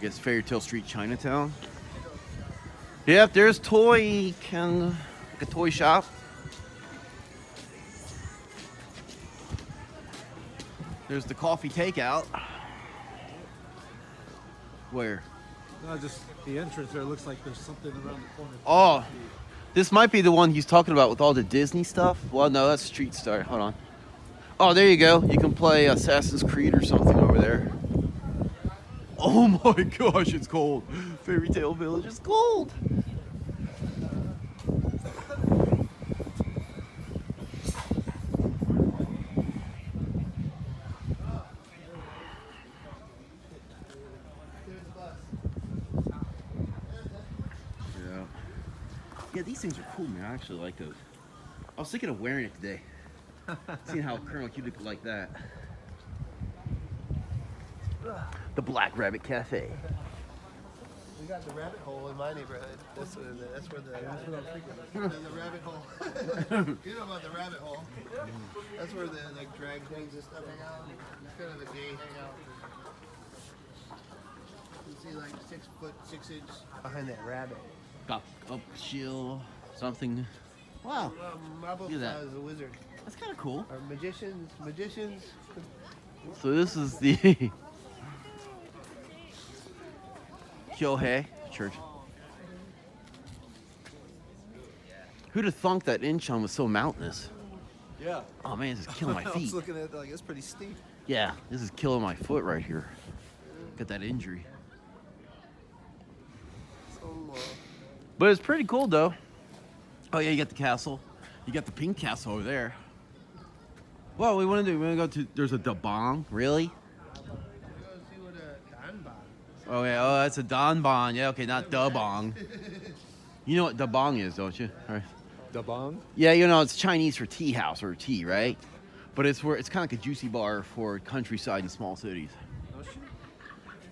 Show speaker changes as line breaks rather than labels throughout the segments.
I guess Fairy Tale Street, Chinatown. Yep, there's like a toy shop. There's the coffee takeout. Where?
No, just the entrance there looks like there's something around the corner.
Oh, this might be the one he's talking about with all the Disney stuff. Well, no, that's Street Star. Hold on. Oh, there you go. You can play Assassin's Creed or something over there. Oh my gosh, it's cold. Fairy Tale Village is cold. Yeah, these things are cool, man. I actually like those. I was thinking of wearing it today. Seeing how Colonel Cubic would like that. The Black Rabbit Cafe.
We got the rabbit hole in my neighborhood. That's where the rabbit hole. You know about the rabbit hole. That's where the like drag queens and stuff hang out. It's kind of a gay hangout. You see like 6 foot 6 inch behind that rabbit.
Got up shield, something. Wow.
Marble
Look at that.
is a wizard.
That's kind of cool.
Or magicians.
So this is the Kyohei Church. Who'd have thunk that Incheon was so mountainous?
Yeah.
Oh man, this is killing my
I was
feet.
looking at it like it's pretty steep.
Yeah, this is killing my foot right here. Got that injury. But it's pretty cool though. Oh yeah, you got the castle. You got the pink castle over there. Well, we want to do. We want to go to. There's a Dabong. Really? Oh yeah. Oh, that's a Danbong. Yeah. Okay, not Dabong. You know what Dabong is, don't you? All right.
Dabong?
Yeah, you know it's Chinese for tea house or tea, right? But it's where it's kind of like a juicy bar for countryside and small cities.
Oh shit.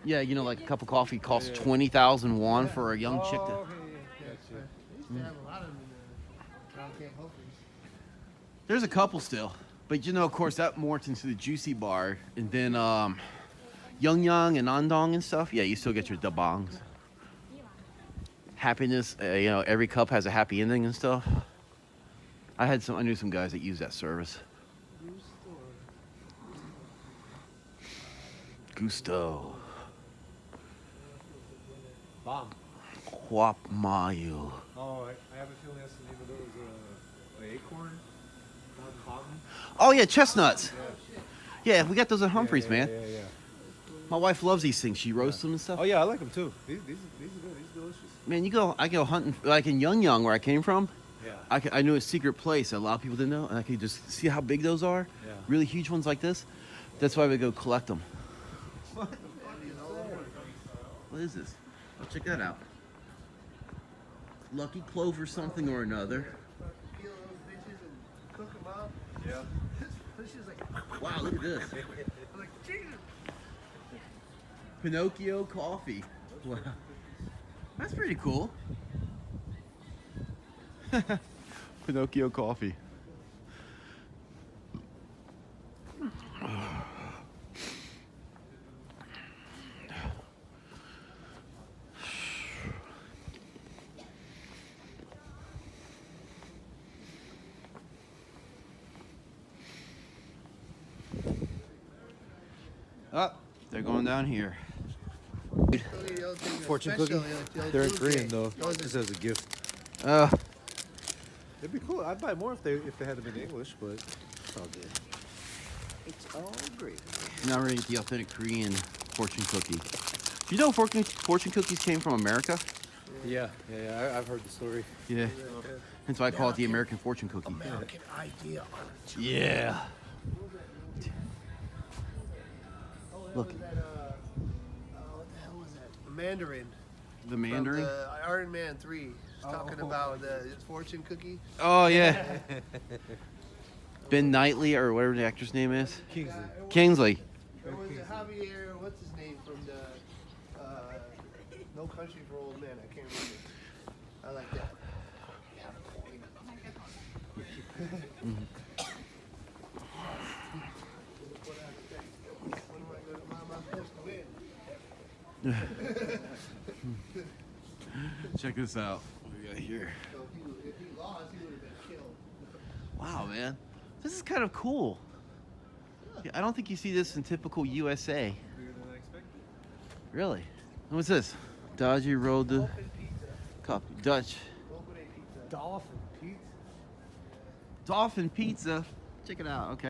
Yeah, you know, like a cup of coffee costs 20,000 won for a young chick to. There's a couple still, but you know, of course, that morphs into the juicy bar, and then Young and Andong and stuff. Yeah, you still get your dabongs. Happiness, you know, every cup has a happy ending and stuff. I knew some guys that use that service. Gusto.
Bomb.
Huap Mayu.
Oh, I have a feeling that's the name of those. Acorn. Cotton.
Oh yeah, chestnuts. Yeah, we got those at Humphreys, man.
Yeah.
My wife loves these things. She roasts them and stuff.
Oh yeah, I like them too. These are good. These are delicious.
Man, I go hunting like in Young where I came from.
Yeah.
I knew a secret place that a lot of people didn't know, and I could just see how big those are.
Yeah.
Really huge ones like this. That's why we go collect them. What is this? Oh, check that out. Lucky Clover something or another.
Peel those bitches and cook them up.
Yeah.
This is like,
Wow, look at this.
I'm like, Jesus.
Pinocchio coffee. Wow. That's pretty cool. Pinocchio coffee. Oh, they're going down here.
Fortune cookie. They're in Korean though. Just as a gift. It'd be cool. I'd buy more if they had them in English, but it's all good.
It's all great.
Now we're gonna get the authentic Korean fortune cookie. Do you know fortune cookies came from America?
Yeah. I've heard the story.
Yeah. That's why I call it the American fortune cookie.
American idea on it.
Yeah. Look.
What the hell was that? The Mandarin.
The Mandarin?
From the Iron Man 3. He's talking about the fortune cookie.
Oh, yeah. Ben Knightley, or whatever the actor's name is.
Kingsley.
Kingsley.
Or was it Javier, what's his name from the No Country for Old Men? I can't remember. I like that.
Check this out. What we got here?
So if he lost, he would have been killed.
Wow, man. This is kind of cool. Yeah, I don't think you see this in typical USA.
Bigger than I expected.
Really? What's this? Dodgy Road to
Dolphin pizza.
copy. Dutch.
Local day pizza.
Dolphin pizza.
Dolphin pizza. Check it out. Okay.